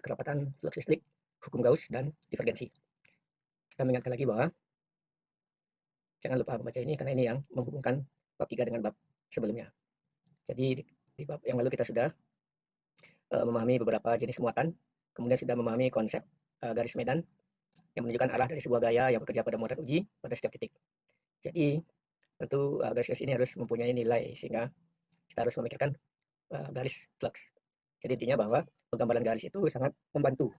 kerapatan flux listrik, hukum Gauss, dan divergensi. Kita mengingatkan lagi bahwa jangan lupa membaca ini karena ini yang menghubungkan bab 3 dengan bab sebelumnya. Jadi di bab yang lalu kita sudah memahami beberapa jenis muatan, kemudian sudah memahami konsep garis medan yang menunjukkan arah dari sebuah gaya yang bekerja pada muatan uji pada setiap titik. Jadi tentu garis-garis ini harus mempunyai nilai sehingga kita harus memikirkan garis flux. Jadi intinya bahwa penggambaran garis itu sangat membantu.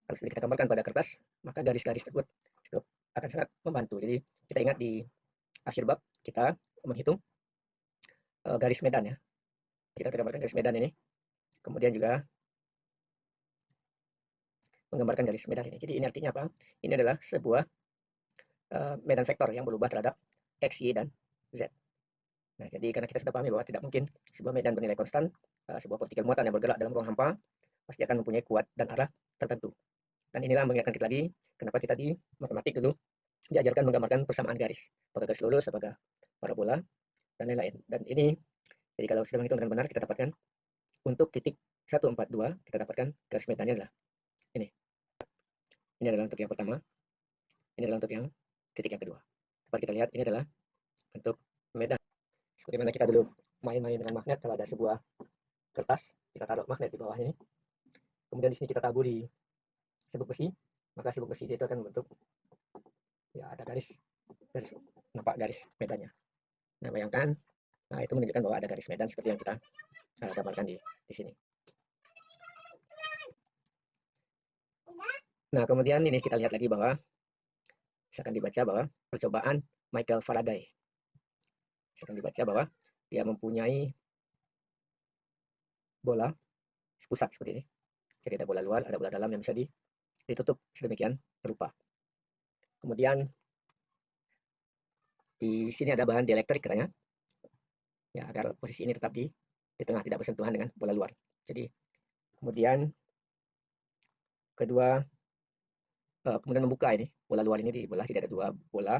Kalau sudah kita gambarkan pada kertas, maka garis-garis tersebut akan sangat membantu. Jadi kita ingat di akhir bab kita menghitung garis medan ya. Kita gambarkan garis medan ini. Kemudian juga menggambarkan garis medan ini. Jadi ini artinya apa? Ini adalah sebuah medan vektor yang berubah terhadap X, Y, dan Z. Nah, jadi karena kita sudah pahami bahwa tidak mungkin sebuah medan bernilai konstan, sebuah partikel muatan yang bergerak dalam ruang hampa pasti akan mempunyai kuat dan arah tertentu. Dan inilah mengingatkan kita lagi, kenapa kita di matematik dulu diajarkan menggambarkan persamaan garis. Apakah garis lurus, apakah parabola, dan lain-lain. Dan ini, jadi kalau sudah menghitung dengan benar, kita dapatkan untuk titik 142, kita dapatkan garis medannya adalah ini. Ini adalah untuk yang pertama, ini adalah untuk yang titik yang kedua. Dapat kita lihat, ini adalah bentuk medan. Sebagaimana kita dulu main-main dengan magnet, kalau ada sebuah kertas, kita taruh magnet di bawah ini. Kemudian di sini kita taburi sebuk besi, maka sebuk besi itu akan membentuk ya ada garis nampak garis medannya. Nah, bayangkan, nah itu menunjukkan bahwa ada garis medan seperti yang kita gambarkan di sini. Nah, kemudian ini kita lihat lagi bahwa akan dibaca bahwa percobaan Michael Faraday. Akan dibaca bahwa dia mempunyai bola pusat seperti ini. Jadi ada bola luar, ada bola dalam yang bisa ditutup sedemikian rupa. Kemudian di sini ada bahan dielektrik katanya, ya agar posisi ini tetap di tengah, tidak bersentuhan dengan bola luar. Jadi kemudian kedua, kemudian membuka ini bola luar ini dibelah, jadi ada dua bola.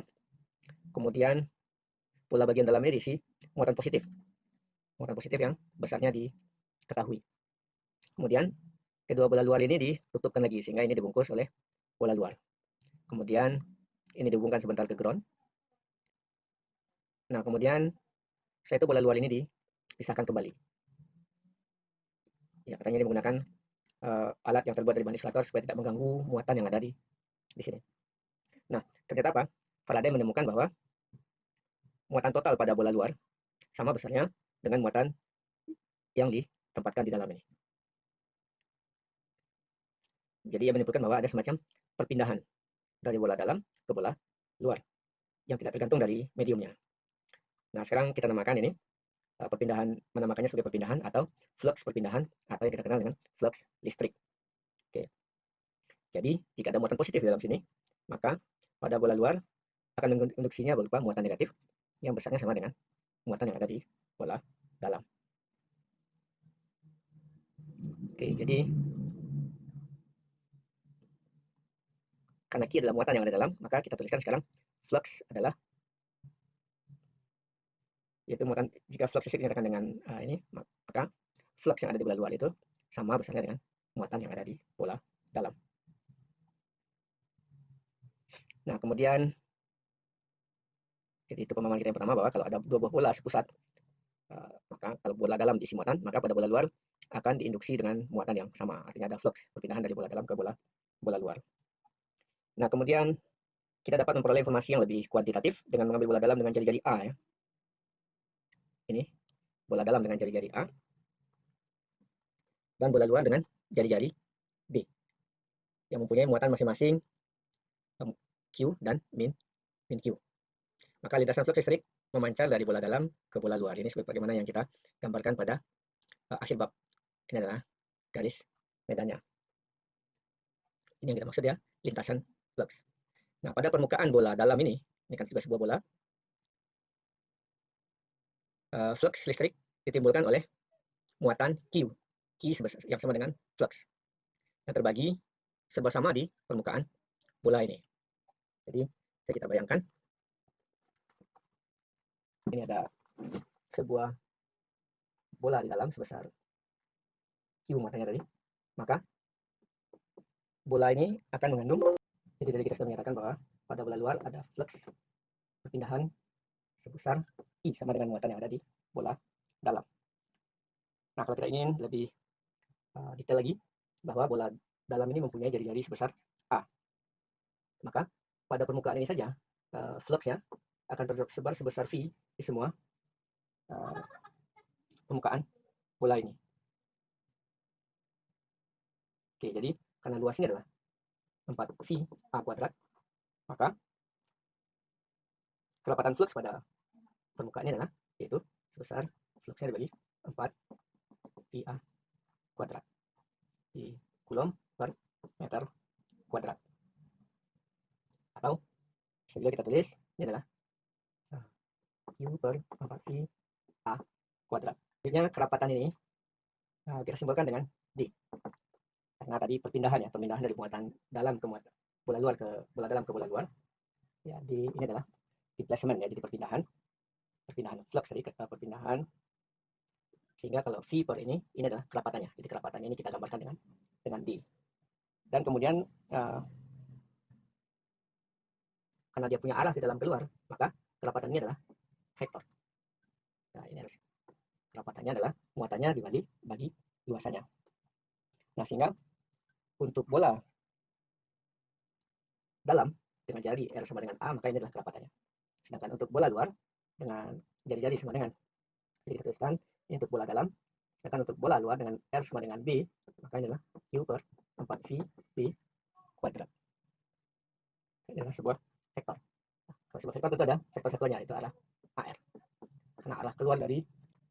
Kemudian bola bagian dalam ini diisi muatan positif yang besarnya diketahui. Kemudian kedua bola luar ini ditutupkan lagi sehingga ini dibungkus oleh bola luar. Kemudian ini dihubungkan sebentar ke ground. Nah, kemudian setelah itu bola luar ini dipisahkan kembali. Ya, katanya ini menggunakan alat yang terbuat dari bahan insulator supaya tidak mengganggu muatan yang ada di sini. Nah, ternyata apa? Faraday menemukan bahwa muatan total pada bola luar sama besarnya dengan muatan yang ditempatkan di dalam ini. Jadi ia menyimpulkan bahwa ada semacam perpindahan dari bola dalam ke bola luar yang tidak tergantung dari mediumnya. Nah, sekarang kita namakan ini perpindahan, menamakannya sebagai perpindahan atau flux perpindahan atau yang kita kenal dengan flux listrik. Oke. Jadi jika ada muatan positif di dalam sini, maka pada bola luar akan menginduksinya berupa muatan negatif yang besarnya sama dengan muatan yang ada di bola dalam. Oke, jadi karena Q adalah muatan yang ada dalam, maka kita tuliskan sekarang flux adalah, yaitu muatan, jika flux listrik dinyatakan dengan ini, maka flux yang ada di bola luar itu sama besarnya dengan muatan yang ada di bola dalam. Nah, kemudian jadi itu pemahaman kita yang pertama, bahwa kalau ada dua buah bola sepusat, maka kalau bola dalam diisi muatan, maka pada bola luar akan diinduksi dengan muatan yang sama. Artinya ada flux perpindahan dari bola dalam ke bola luar. Nah, kemudian kita dapat memperoleh informasi yang lebih kuantitatif dengan mengambil bola dalam dengan jari-jari A ya. Ini bola dalam dengan jari-jari A dan bola luar dengan jari-jari B yang mempunyai muatan masing-masing Q dan min Q. Maka lintasan flux listrik memancar dari bola dalam ke bola luar. Ini sebagaimana yang kita gambarkan pada akhir bab. Ini adalah garis medannya. Ini yang kita maksud ya, lintasan flux. Nah, pada permukaan bola dalam ini kan juga sebuah bola, flux listrik ditimbulkan oleh muatan Q yang sama dengan flux yang terbagi serba sama di permukaan bola ini. Jadi bisa kita bayangkan, ini ada sebuah bola di dalam sebesar Q muatannya tadi, maka bola ini akan mengandung, jadi tadi kita sudah menyatakan bahwa pada bola luar ada flux perpindahan sebesar I sama dengan muatan yang ada di bola dalam. Nah, kalau kita ingin lebih detail lagi, bahwa bola dalam ini mempunyai jari-jari sebesar A, maka pada permukaan ini saja fluxnya akan tersebar sebesar V di semua permukaan bola ini. Oke, jadi karena luas ini adalah 4V A kuadrat, maka kerapatan flux pada permukaan ini adalah yaitu sebesar fluxnya dibagi 4 VA kuadrat di Coulomb per meter kuadrat. Atau bisa juga kita tulis ini adalah Q per 4 VA kuadrat. Selanjutnya kerapatan ini kita simbolkan dengan D. Karena tadi perpindahan dari muatan dalam ke muatan bola luar ke bola dalam ke bola luar. Ya, ini adalah displacement ya, jadi perpindahan flux tadi, perpindahan, sehingga kalau V per ini adalah kerapatannya. Jadi kerapatannya ini kita gambarkan dengan D. Dan kemudian karena dia punya arah di dalam keluar, maka kerapatan ini adalah vektor. Nah, ini adalah kerapatannya adalah muatannya bagi luasannya. Nah, sehingga untuk bola dalam dengan jari R sama dengan A, maka ini adalah kerapatannya. Sedangkan untuk bola luar dengan jari-jari sama dengan, jadi kita tuliskan ini untuk bola dalam. Sedangkan untuk bola luar dengan R sama dengan B, maka ini adalah Q per 4V B kuadrat. Ini adalah sebuah vektor. Nah, kalau sebuah vektor itu ada vektor satuannya, itu arah AR. Karena arah keluar dari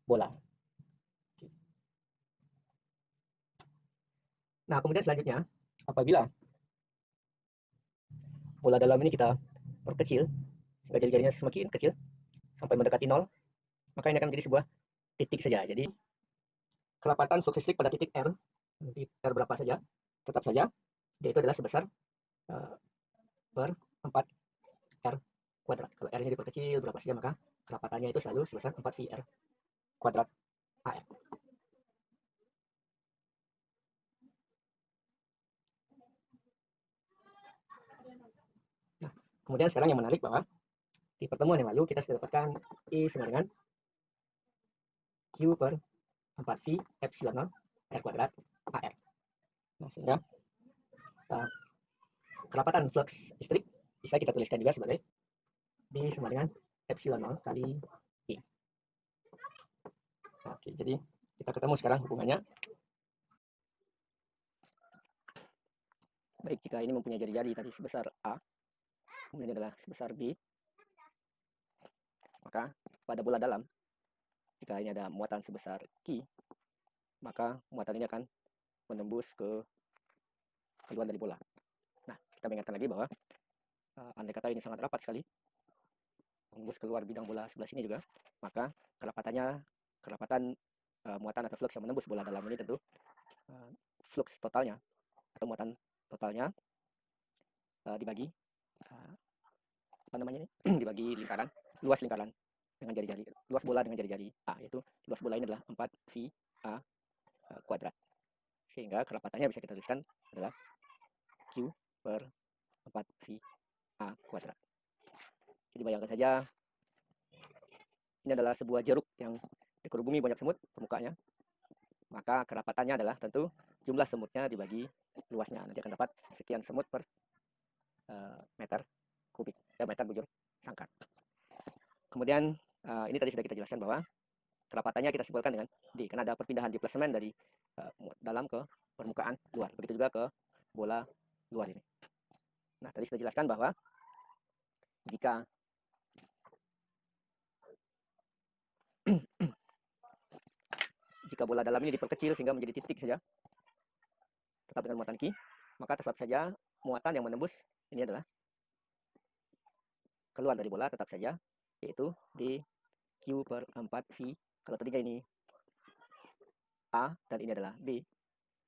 bola. Nah, kemudian selanjutnya, apabila bola dalam ini kita perkecil, sehingga jari-jarinya semakin kecil, sampai mendekati 0, maka ini akan menjadi sebuah titik saja. Jadi, kerapatan flux listrik pada titik R, di R berapa saja, tetap saja, dia itu adalah sebesar per 4 R kuadrat. Kalau R-nya diperkecil berapa saja, maka kerapatannya itu selalu sebesar 4 VR kuadrat AR. Nah, kemudian sekarang yang menarik bahwa di pertemuan yang lalu kita sudah dapatkan I sama dengan Q per 4V epsilon 0 R kuadrat AR. Nah, sehingga kerapatan flux listrik bisa kita tuliskan juga sebagai D sama dengan epsilon 0 kali I. Oke, jadi kita ketemu sekarang hubungannya. Baik, jika ini mempunyai jari-jari tadi sebesar A, kemudian ini adalah sebesar B, maka pada bola dalam, jika ini ada muatan sebesar Q, maka muatan ini akan menembus ke keluar dari bola. Nah, kita mengingatkan lagi bahwa andai kata ini sangat rapat sekali, menembus keluar bidang bola sebelah sini juga, maka kerapatan muatan atau flux yang menembus bola dalam ini tentu flux totalnya atau muatan totalnya dibagi apa namanya ini dibagi luas lingkaran dengan jari-jari, luas bola dengan jari-jari A, yaitu luas bola ini adalah 4V A kuadrat, sehingga kerapatannya bisa kita tuliskan adalah Q per 4V A kuadrat. Jadi bayangkan saja ini adalah sebuah jeruk yang dikerubungi banyak semut permukaannya, maka kerapatannya adalah tentu jumlah semutnya dibagi luasnya. Nanti akan dapat sekian semut per meter kubik, meter bujur sangkar. Kemudian ini tadi sudah kita jelaskan bahwa kerapatannya kita simpulkan dengan D, karena ada perpindahan displacement dari dalam ke permukaan luar. Begitu juga ke bola luar ini. Nah, tadi sudah jelaskan bahwa jika bola dalam ini diperkecil sehingga menjadi titik saja, tetap dengan muatan Q, maka tetap saja muatan yang menembus ini adalah keluar dari bola tetap saja, yaitu di Q per 4V. Kalau tadinya ini A dan ini adalah B,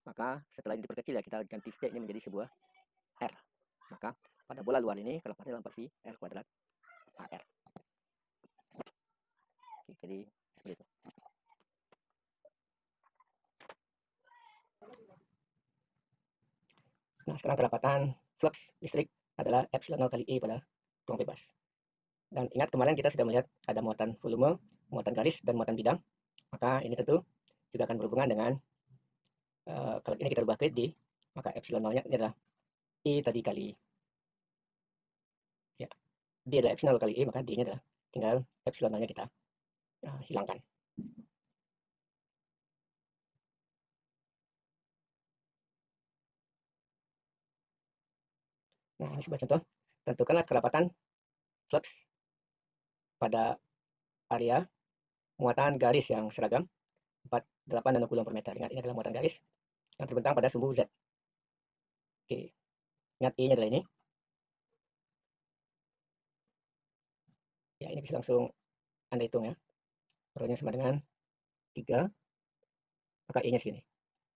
maka setelah ini diperkecil ya kita ganti saja ini menjadi sebuah R. Maka pada bola luar ini kerapatannya adalah 4V R kuadrat AR. Oke, jadi seperti itu. Nah, sekarang kedapatan flux listrik adalah epsilon 0 kali E pada ruang bebas. Dan ingat kemarin kita sudah melihat ada muatan volume, muatan garis, dan muatan bidang. Maka ini tentu juga akan berhubungan dengan kalau ini kita ubah ke D, maka epsilon 0-nya ini adalah E tadi kali ya, D adalah epsilon 0 kali E, maka D-nya adalah tinggal epsilon 0-nya kita hilangkan. Nah, ini sebuah contoh. Tentukanlah kedapatan flux pada area muatan garis yang seragam 48 nanocoulomb per meter. Ingat, ini adalah muatan garis yang terbentang pada sumbu Z. Oke, ingat E-nya adalah ini. Ya, ini bisa langsung Anda hitung ya. Rho-nya sama dengan 3, maka E-nya segini.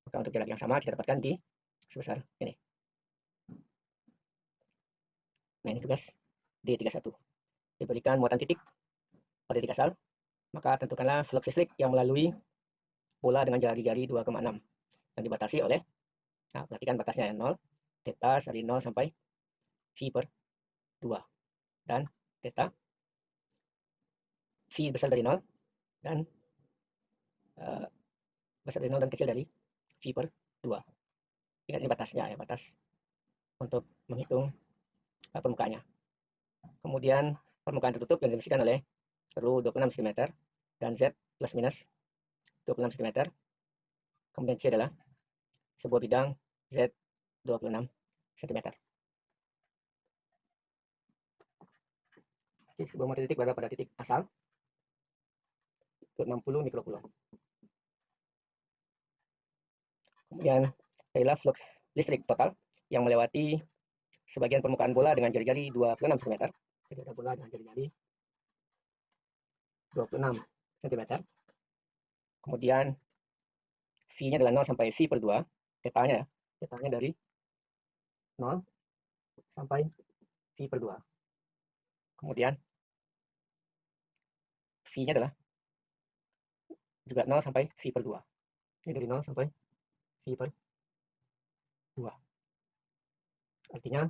Maka untuk jarak yang sama kita dapatkan di sebesar ini. Nah, ini tugas D31. Diberikan muatan titik pada titik asal, maka tentukanlah flux listrik yang melalui bola dengan jari-jari 2,6 yang dibatasi oleh, nah perhatikan batasnya ya, 0, theta dari 0 sampai V per 2, dan theta V besar dari 0 dan besar dari 0 dan kecil dari V per 2. Ingat ini batasnya ya, batas untuk menghitung permukaannya. Kemudian permukaan tertutup yang dibersihkan oleh Rho 26 cm dan Z plus minus 26 cm. Kemudian C adalah sebuah bidang Z 26 cm. Oke, sebuah mata titik berada pada titik asal 60 mikrocoulomb. Kemudian carilah flux listrik total yang melewati sebagian permukaan bola dengan jari-jari 26 cm. Jadi ada bola dengan jari-jari 26 cm. Kemudian V-nya adalah 0 sampai V per 2. Tetanya ya. Tetanya dari 0 sampai V per 2. Kemudian V-nya adalah juga 0 sampai V per 2. Ini dari 0 sampai V per 2. Artinya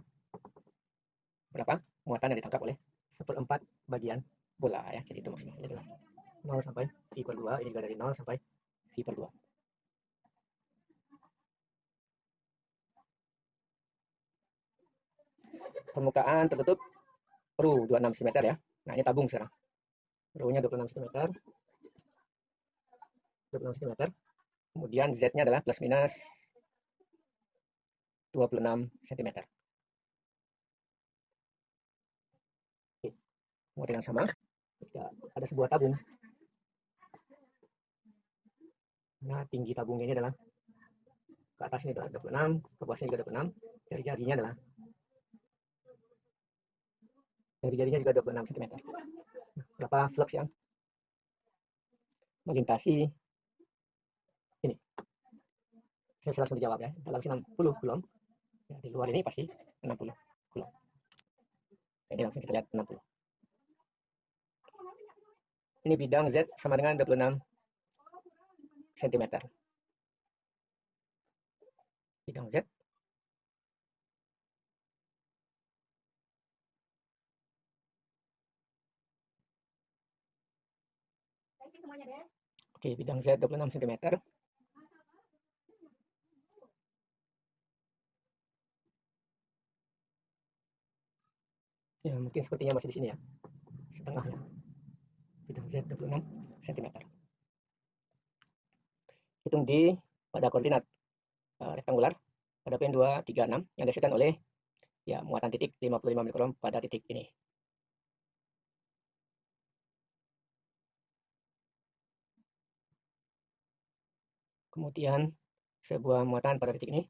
berapa muatan yang ditangkap oleh 1/4 bagian bola ya. Jadi itu maksudnya. Ini adalah 0 sampai V per 2. Ini juga dari 0 sampai V per 2. Permukaan tertutup Rho 26 cm ya. Nah, ini tabung sekarang. Rho-nya 26 cm. 26 cm. Kemudian Z-nya adalah plus minus 26 cm. Oke. Model yang sama. Jika ada sebuah tabung. Nah, tinggi tabungnya ini adalah ke atas ini adalah 26, ke bawahnya juga 26. Jari-jarinya adalah jari-jarinya juga 26 cm. Nah, berapa flux yang melintasi ini? Saya langsung dijawab ya. Dalam 60 coulomb. Ya, di luar ini pasti 60 coulomb. Ini langsung kita lihat 60. Ini bidang Z sama dengan 26 cm. Bidang Z. Oke, bidang Z 26 cm. Ya, mungkin sepertinya masih di sini ya. Setengahnya. Bidang Z 26 cm. Hitung D pada koordinat rektangular pada PN 236 yang dihasilkan oleh ya muatan titik 55 mikron pada titik ini. Kemudian sebuah muatan pada titik ini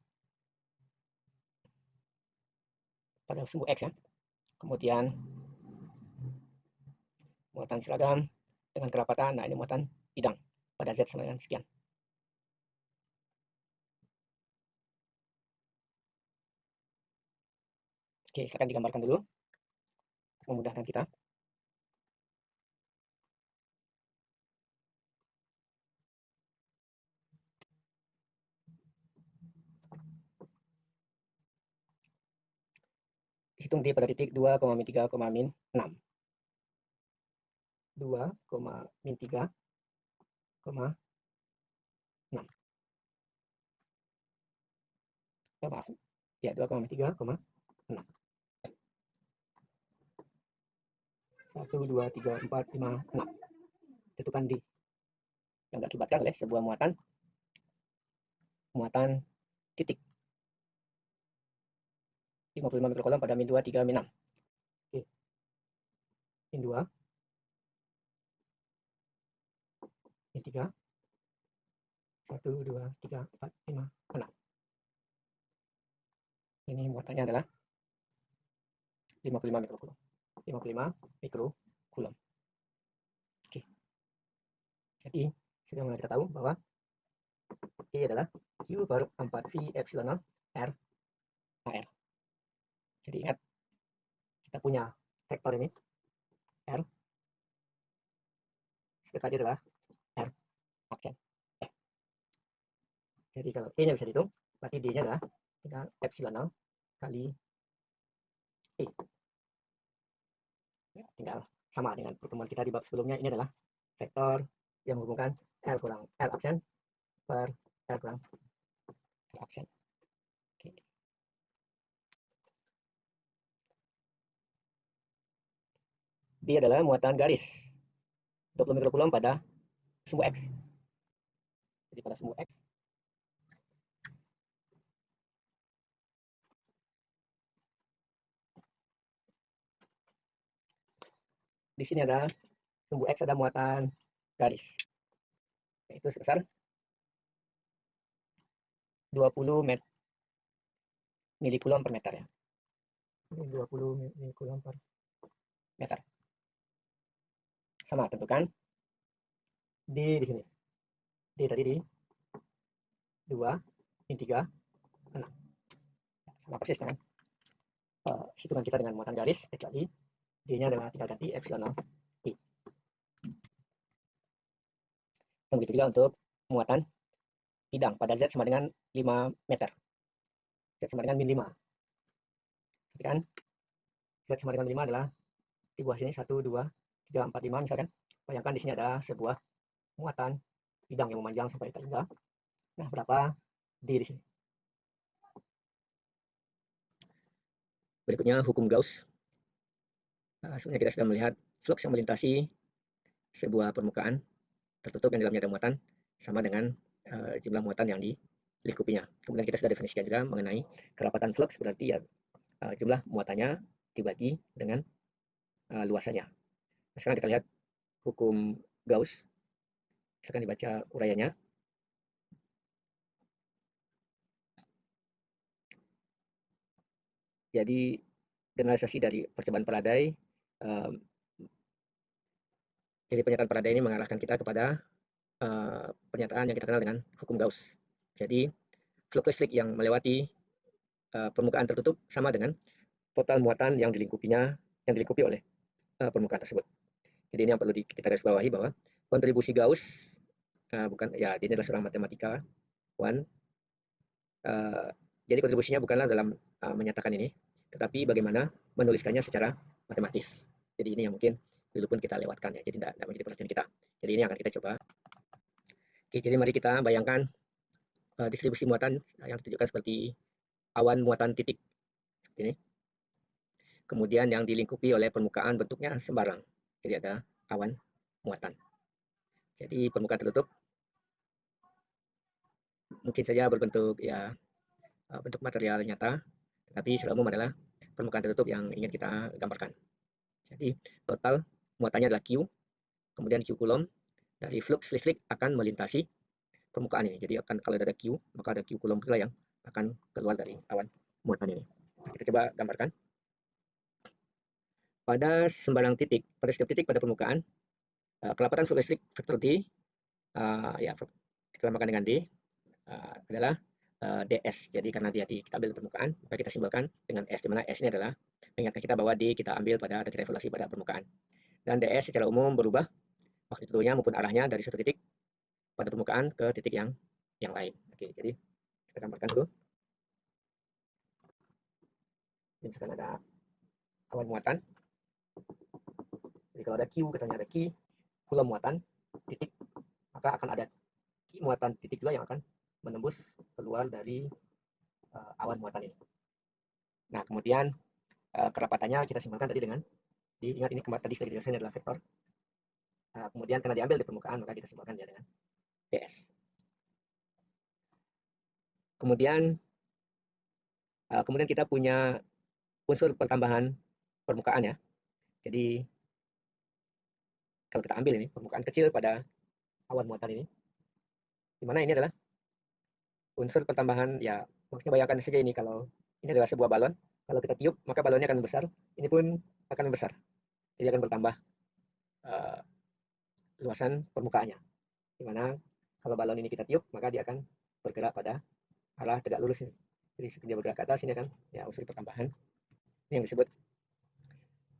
pada sumbu X ya. Kemudian muatan seragam dengan kerapatan, nah ini muatan bidang pada Z sama dengan sekian. Oke, silakan digambarkan dulu untuk memudahkan kita. hitung D pada titik 2, min 3, min 6. 2, min 3, 6. Maaf. Ya, 2, min 3, 6. 1, 2, 3, 4, 5, 6. Tentukan D yang diakibatkan oleh sebuah muatan titik 55 mikrocoulomb pada min 2, 3, min 6. Oke. Min 2, min 3, 1, 2, 3, 4, 5, 6. Ini muatannya adalah 55 mikrocoulomb. 55 mikrocoulomb. Oke. Jadi, sudah mulai kita tahu bahwa E adalah Q per 4 V epsilon 0 R AR. Jadi ingat, kita punya vektor ini, R. Sedangkan dia adalah R aksen. Jadi kalau E-nya bisa dihitung, berarti D-nya adalah tinggal epsilon 0 kali E. Ya, tinggal sama dengan pertemuan kita di bab sebelumnya, ini adalah vektor yang menghubungkan R kurang R aksen per R kurang R aksen. Oke. D adalah muatan garis 20 mikrocoulomb pada sumbu X. Jadi pada sumbu X, di sini ada sumbu X, ada muatan garis, yaitu sebesar 20 milicoulomb per meter ya. 20 milicoulomb per meter. Sama, tentukan di sini. D tadi di 2, min 3, 6. Sama persis dengan hitungan kita dengan muatan garis, kecuali D-nya adalah tinggal ganti epsilon 0 I. Dan begitu juga untuk muatan bidang pada Z sama dengan 5 meter. Z sama dengan min 5. Kan Z sama dengan 5 adalah di bawah sini 1, 2, 3, 4, 5 misalkan. Bayangkan di sini ada sebuah muatan bidang yang memanjang sampai terhingga. Nah, berapa D di sini? Berikutnya hukum Gauss. Sebenarnya kita sudah melihat flux yang melintasi sebuah permukaan tertutup yang dalamnya ada muatan sama dengan jumlah muatan yang dilingkupinya. Kemudian kita sudah definisikan juga mengenai kerapatan flux, berarti ya jumlah muatannya dibagi dengan luasannya. Nah, sekarang kita lihat hukum Gauss. Sekarang dibaca uraiannya. Jadi generalisasi dari percobaan Faraday, jadi pernyataan Faraday ini mengarahkan kita kepada pernyataan yang kita kenal dengan hukum Gauss. Jadi flux listrik yang melewati permukaan tertutup sama dengan total muatan yang dilingkupi oleh permukaan tersebut. Jadi ini yang perlu kita garis bawahi, bahwa kontribusi Gauss bukan ya, ini adalah seorang matematikawan. Jadi kontribusinya bukanlah dalam menyatakan ini, tetapi bagaimana menuliskannya secara matematis. Jadi ini yang mungkin dulu pun kita lewatkan ya, jadi tidak menjadi perhatian kita. Jadi ini akan kita coba. Oke, jadi mari kita bayangkan distribusi muatan yang ditunjukkan seperti awan muatan titik seperti ini. Kemudian yang dilingkupi oleh permukaan bentuknya sembarang. Jadi ada awan muatan. Jadi permukaan tertutup mungkin saja berbentuk ya bentuk material nyata, tetapi secara umum adalah permukaan tertutup yang ingin kita gambarkan. Jadi total muatannya adalah Q, kemudian Q coulomb dari flux listrik akan melintasi permukaan ini. Jadi akan kalau ada Q, maka ada Q coulomb pula yang akan keluar dari awan muatan ini. Kita coba gambarkan. Pada sembarang titik, pada setiap titik pada permukaan, kelapatan flux listrik vektor D, ya kita namakan dengan D, adalah ds. Jadi karena dia kita ambil permukaan, maka kita simbolkan dengan S, di mana S ini adalah mengingatkan kita bahwa D kita ambil pada atau kita evaluasi pada permukaan. Dan ds secara umum berubah magnitudenya maupun arahnya dari satu titik pada permukaan ke titik yang lain. Oke, jadi kita gambarkan dulu. Ini misalkan ada awan muatan. Jadi kalau ada Q, katanya ada Q, coulomb muatan, titik, maka akan ada Q muatan titik juga yang akan menembus keluar dari awan muatan ini. Nah, kemudian kerapatannya kita simpulkan tadi dengan, diingat ini tadi sudah dijelaskan adalah vektor. Kemudian karena diambil di permukaan, maka kita simpulkan dia dengan ds. Kemudian kita punya unsur pertambahan permukaan ya. Jadi kalau kita ambil ini permukaan kecil pada awan muatan ini, dimana ini adalah unsur pertambahan ya, maksudnya bayangkan saja ini kalau ini adalah sebuah balon, kalau kita tiup maka balonnya akan besar, ini pun akan besar, jadi akan bertambah luasan permukaannya, dimana kalau balon ini kita tiup maka dia akan bergerak pada arah tegak lurus ini. Jadi seperti dia bergerak ke atas, ini akan ya unsur pertambahan ini yang disebut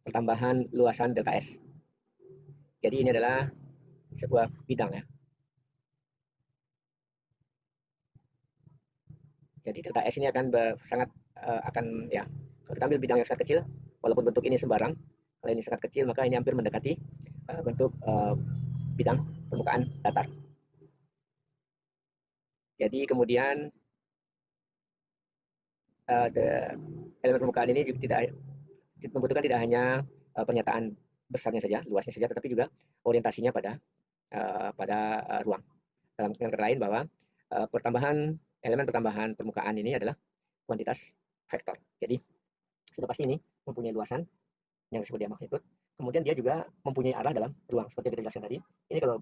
pertambahan luasan delta S. Jadi ini adalah sebuah bidang ya. Jadi delta S ini akan sangat akan ya, kalau kita ambil bidang yang sangat kecil, walaupun bentuk ini sembarang, kalau ini sangat kecil maka ini hampir mendekati bentuk bidang permukaan datar. Jadi kemudian elemen permukaan ini juga tidak membutuhkan tidak hanya pernyataan besarnya saja, luasnya saja, tetapi juga orientasinya pada ruang. Dalam kata lain bahwa elemen pertambahan permukaan ini adalah kuantitas vektor. Jadi sudah pasti ini mempunyai luasan yang disebut dia magnitude. Kemudian dia juga mempunyai arah dalam ruang seperti yang kita jelaskan tadi. Ini kalau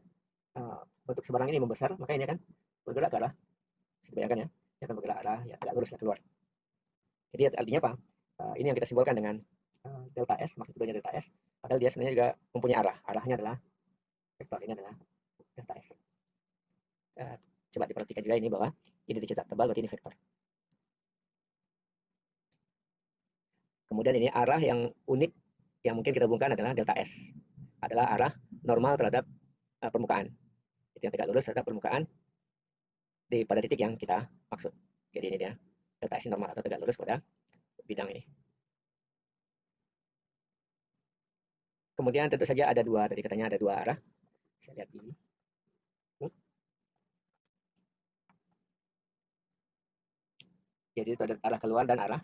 bentuk sebarang ini membesar, maka ini akan bergerak ke arah, bayangkan ya, ini akan bergerak arah ya tegak lurus ya keluar. Jadi artinya apa? Ini yang kita simbolkan dengan delta S, magnitudenya delta S. Padahal dia sebenarnya juga mempunyai arah. Arahnya adalah vektor, ini adalah delta S. Coba diperhatikan juga ini bahwa ini dicetak tebal, berarti ini vektor. Kemudian ini arah yang unik yang mungkin kita hubungkan adalah delta S. Adalah arah normal terhadap permukaan. Itu yang tegak lurus terhadap permukaan pada titik yang kita maksud. Jadi ini dia delta S normal atau tegak lurus pada bidang ini. Kemudian tentu saja ada dua, tadi katanya ada dua arah. Saya lihat ini. Jadi itu ada arah keluar dan arah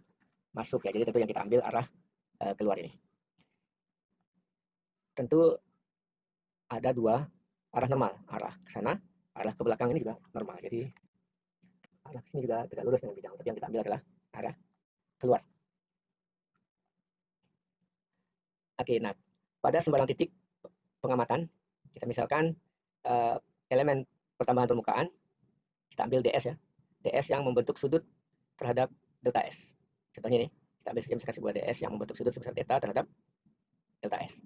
masuk ya. Jadi tentu yang kita ambil arah keluar ini. Tentu ada dua arah normal, arah ke sana, arah ke belakang ini juga normal. Jadi arah sini juga tidak lurus dengan bidang, tapi yang kita ambil adalah arah keluar. Oke, nah pada sembarang titik pengamatan, kita misalkan elemen pertambahan permukaan, kita ambil ds ya, ds yang membentuk sudut terhadap delta S. Contohnya ini, kita ambil saja misalkan sebuah ds yang membentuk sudut sebesar theta terhadap delta S.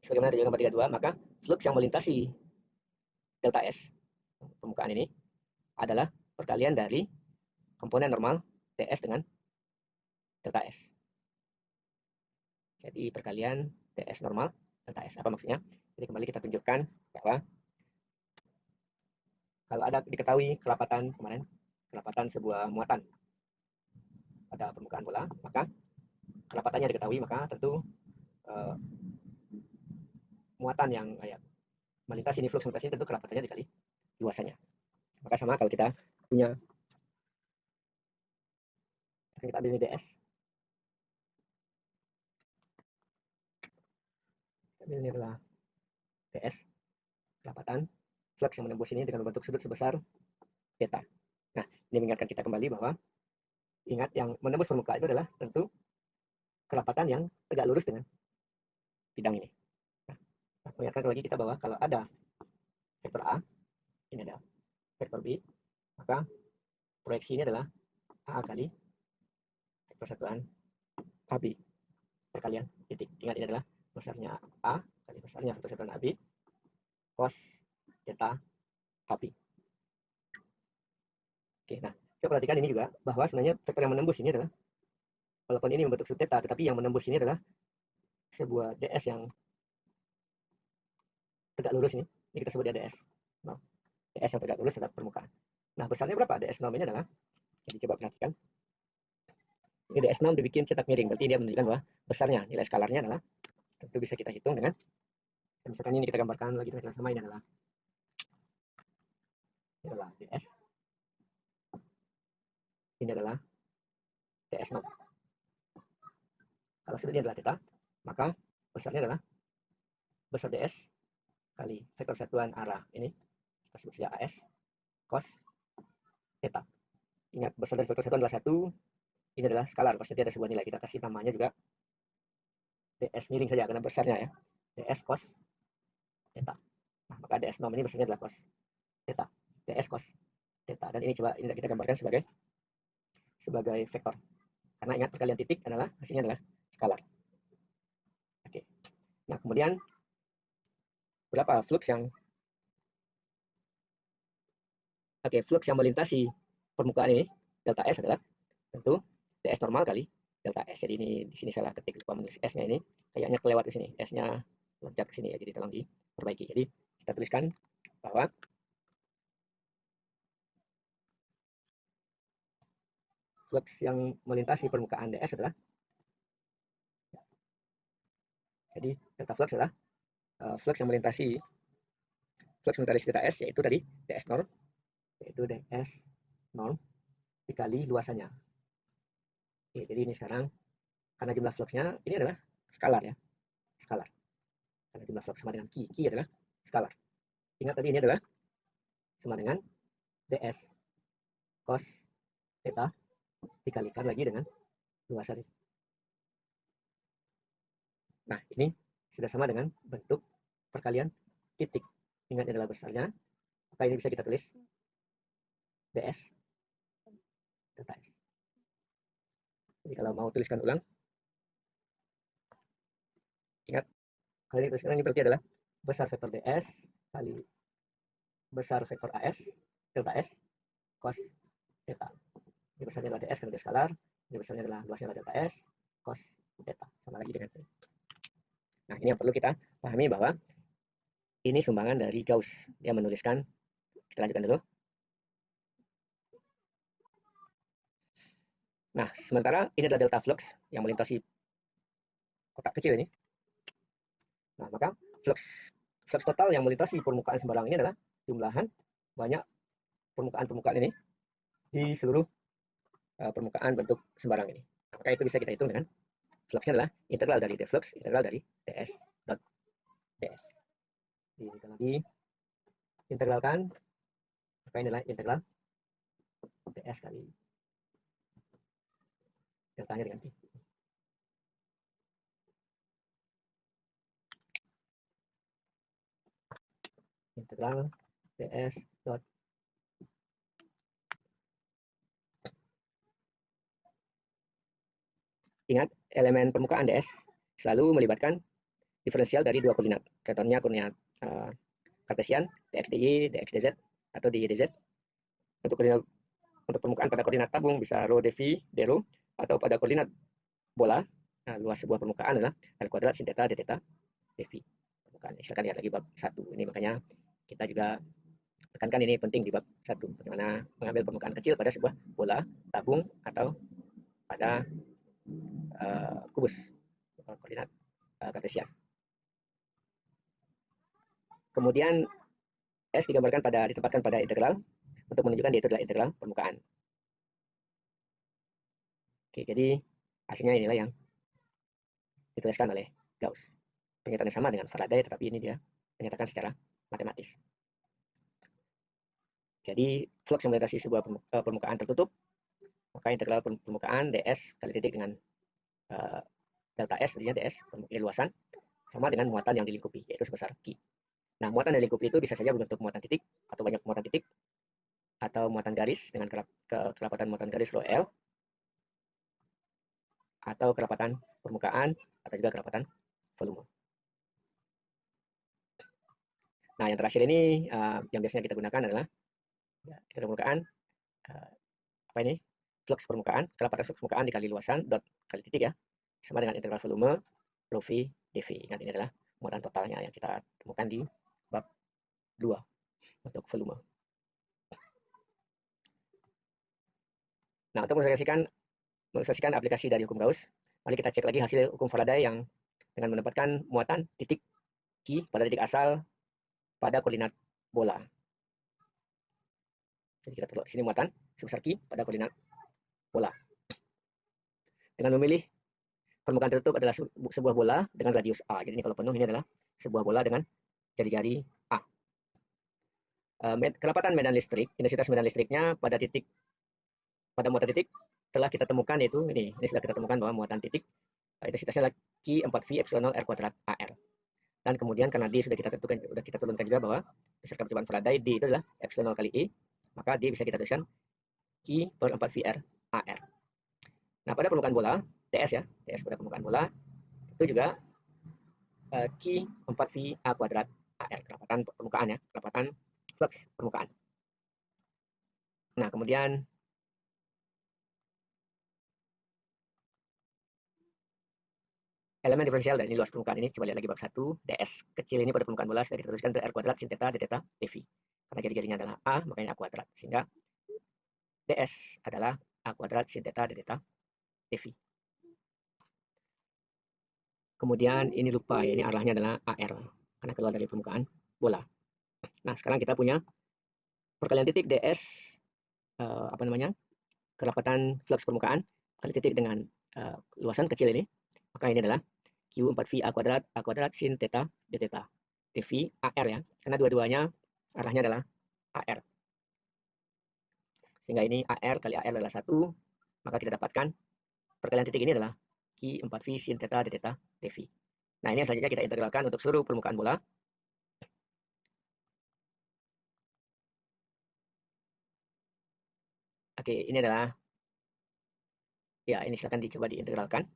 Sebagaimana tunjukkan pada 32, maka flux yang melintasi delta S permukaan ini adalah perkalian dari komponen normal ds dengan delta S. Jadi perkalian ds normal delta S. Apa maksudnya? Jadi kembali kita tunjukkan bahwa kalau ada diketahui kerapatan kemarin, kerapatan sebuah muatan pada permukaan bola, maka kerapatannya diketahui, maka tentu muatan yang melintasi ini, flux melintasi tentu kerapatannya dikali luasannya. Maka sama kalau kita punya, kita ambil ini ds, ini adalah ds, kerapatan flux yang menembus ini dengan membentuk sudut sebesar theta. Nah, ini mengingatkan kita kembali bahwa ingat yang menembus permukaan itu adalah tentu kerapatan yang tegak lurus dengan bidang ini. Nah, mengingatkan lagi kita bahwa kalau ada vektor A, ini ada vektor B, maka proyeksi ini adalah A kali vektor satuan AB perkalian titik. Ingat ini adalah besarnya A kali besarnya vektor satuan AB cos theta AB. Oke, nah kita perhatikan ini juga bahwa sebenarnya vektor yang menembus ini adalah, walaupun ini membentuk sudut theta, tetapi yang menembus ini adalah sebuah ds yang tegak lurus ini kita sebut dia ds. Nah, ds yang tegak lurus terhadap permukaan. Nah, besarnya berapa? ds norm ini adalah, jadi coba perhatikan. Ini ds norm dibikin cetak miring, berarti dia menunjukkan bahwa besarnya nilai skalarnya adalah, tentu bisa kita hitung dengan, misalkan ini kita gambarkan lagi dengan sama, ini adalah ds, ini adalah ds norm. Kalau sudah ini adalah theta, maka besarnya adalah besar ds kali vektor satuan arah ini, kita sebut saja as, cos theta. Ingat, besar dari vektor satuan adalah 1, ini adalah skalar, pasti ada sebuah nilai, kita kasih namanya juga ds miring saja karena besarnya ya, ds cos theta. Nah, maka ds norm ini besarnya adalah cos theta, ds cos theta. Dan ini coba, ini kita gambarkan sebagai vektor, karena ingat perkalian titik adalah hasilnya adalah skalar. Oke. Nah, kemudian berapa flux yang flux yang melintasi permukaan ini, delta S adalah tentu ds normal kali delta S. Jadi ini di sini salah ketik, lupa menulis S-nya ini, kayaknya kelewat di sini, S-nya loncat ke sini ya, jadi tolong diperbaiki. Jadi kita tuliskan bahwa flux yang melintasi permukaan ds adalah, jadi delta flux adalah flux yang melintasi delta S, yaitu tadi ds norm, yaitu ds norm dikali luasannya. Oke, jadi ini sekarang karena jumlah fluxnya ini adalah skalar ya, skalar. Karena jumlah flux sama dengan Q adalah skalar. Ingat tadi ini adalah sama dengan ds cos theta dikalikan lagi dengan luasan. Nah, ini sudah sama dengan bentuk perkalian titik. Ingat adalah besarnya, maka ini bisa kita tulis ds delta S. Jadi kalau mau tuliskan ulang, ingat, kalau ini tuliskan ini berarti adalah besar vektor ds kali besar vektor as delta S cos theta. Ini besarnya adalah ds karena dia skalar, ini besarnya adalah luasnya adalah delta S cos theta. Sama lagi dengan ini. Nah, ini yang perlu kita pahami bahwa ini sumbangan dari Gauss. Dia menuliskan, kita lanjutkan dulu. Nah, sementara ini adalah delta flux yang melintasi kotak kecil ini. Nah, maka flux total yang melintasi permukaan sembarang ini adalah jumlahan banyak permukaan-permukaan ini di seluruh permukaan bentuk sembarang ini. Nah, maka itu bisa kita hitung dengan fluxnya adalah integral dari d flux, integral dari ds dot ds. Jadi kita lagi integralkan, maka ini adalah integral ds kali deltanya diganti. Integral ds dot ingat, elemen permukaan ds selalu melibatkan diferensial dari dua koordinat. Contohnya koordinat kartesian, dx dy, dx dz, atau dy dz. Untuk koordinat, untuk permukaan pada koordinat tabung bisa rho dv, d rho, atau pada koordinat bola, nah, luas sebuah permukaan adalah L kuadrat sin theta d theta dv. Permukaan. Silakan lihat lagi bab 1. Ini makanya kita juga tekankan ini penting di bab 1. Bagaimana mengambil permukaan kecil pada sebuah bola, tabung, atau pada kubus koordinat kartesian. Kemudian S ditempatkan pada integral untuk menunjukkan dia itu adalah integral permukaan. Oke, jadi akhirnya inilah yang dituliskan oleh Gauss. Pernyataannya sama dengan Faraday, tetapi ini dia menyatakan secara matematis. Jadi flux yang melintasi sebuah permukaan tertutup, maka integral permukaan ds kali titik dengan delta S, artinya ds luasan, sama dengan muatan yang dilingkupi, yaitu sebesar Q. Nah, muatan yang dilingkupi itu bisa saja berbentuk muatan titik, atau banyak muatan titik, atau muatan garis dengan kerapatan muatan garis rho L, atau kerapatan permukaan, atau juga kerapatan volume. Nah, yang terakhir ini yang biasanya kita gunakan adalah permukaan, apa ini? Flux permukaan, kerapatan flux permukaan dikali luasan dot kali titik ya, sama dengan integral volume rho v dv. Ingat, ini adalah muatan totalnya yang kita temukan di bab 2 untuk volume. Nah, untuk mengilustrasikan aplikasi dari hukum Gauss, mari kita cek lagi hasil hukum Faraday yang dengan menempatkan muatan titik Q pada titik asal pada koordinat bola. Jadi kita taruh di sini muatan sebesar Q pada koordinat bola. Dengan memilih permukaan tertutup adalah sebuah bola dengan radius A. Jadi ini kalau penuh ini adalah sebuah bola dengan jari-jari A. Kerapatan medan listrik, intensitas medan listriknya pada muatan titik telah kita temukan, yaitu ini sudah kita temukan bahwa muatan titik intensitasnya adalah Q 4V epsilon 0 R kuadrat AR. Dan kemudian karena D sudah kita turunkan juga bahwa berdasarkan percobaan Faraday D itu adalah epsilon 0 kali E, maka D bisa kita tuliskan Q per 4VR AR. Nah, pada permukaan bola, TS pada permukaan bola itu juga Q 4V A kuadrat AR, kerapatan permukaan ya, kerapatan flux permukaan. Nah, kemudian elemen diferensial dari luas permukaan ini, coba lihat lagi bab 1, ds kecil ini pada permukaan bola sudah dituliskan ke R kuadrat sin theta d theta dv. Karena jari-jarinya adalah A, makanya A kuadrat. Sehingga ds adalah A kuadrat sin theta d theta dv. Kemudian ini lupa, ya, ini arahnya adalah AR, karena keluar dari permukaan bola. Nah, sekarang kita punya perkalian titik ds, kerapatan flux permukaan, kali titik dengan luasan kecil ini, maka ini adalah Q4V A kuadrat sin theta d theta dv AR ya, karena dua-duanya arahnya adalah AR. Sehingga ini AR kali AR adalah 1, maka kita dapatkan perkalian titik ini adalah Q4V sin theta d theta dv. Nah, ini selanjutnya kita integralkan untuk seluruh permukaan bola. Oke, ini adalah, ya, ini silakan dicoba diintegralkan.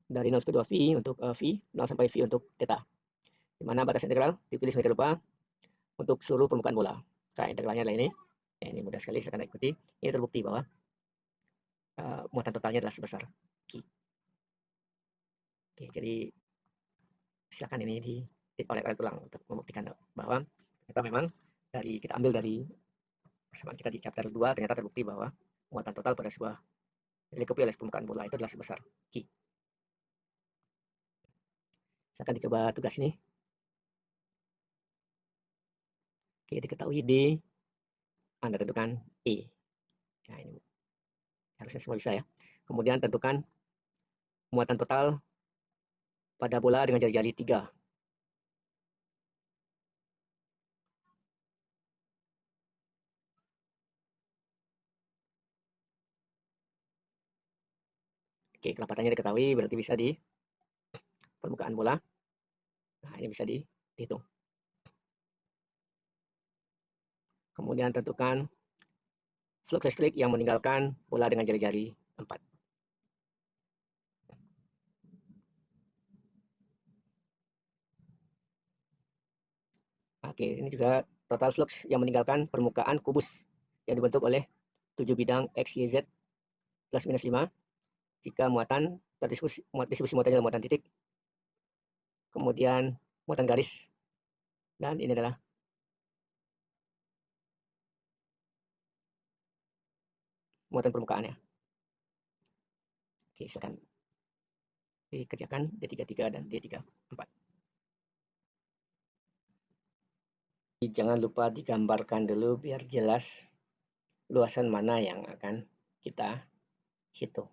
Dari 0 sampai 2V untuk V, 0 sampai V untuk theta. Di mana batas integral dipilih sebagai rupa untuk seluruh permukaan bola. Nah, integralnya adalah ini. Ya, ini mudah sekali, silakan ikuti. Ini terbukti bahwa muatan totalnya adalah sebesar Q. Oke, jadi silakan ini diolek-olek ulang untuk membuktikan bahwa ternyata memang kita ambil dari persamaan kita di chapter 2, ternyata terbukti bahwa muatan total pada sebuah dilengkapi oleh permukaan bola itu adalah sebesar Q. Silakan dicoba tugas ini. Oke, diketahui D, Anda tentukan E. Nah, ini harusnya semua bisa ya. Kemudian tentukan muatan total pada bola dengan jari-jari 3. Oke, kerapatannya diketahui, berarti bisa di permukaan bola. Nah, ini bisa dihitung. Kemudian tentukan flux listrik yang meninggalkan bola dengan jari-jari 4. Oke, ini juga total flux yang meninggalkan permukaan kubus yang dibentuk oleh 7 bidang X, Y, Z plus minus 5 jika distribusi muatannya adalah muatan titik, kemudian muatan garis, dan ini adalah muatan permukaannya. Oke, silakan dikerjakan D33 dan D34. Jangan lupa digambarkan dulu biar jelas luasan mana yang akan kita hitung.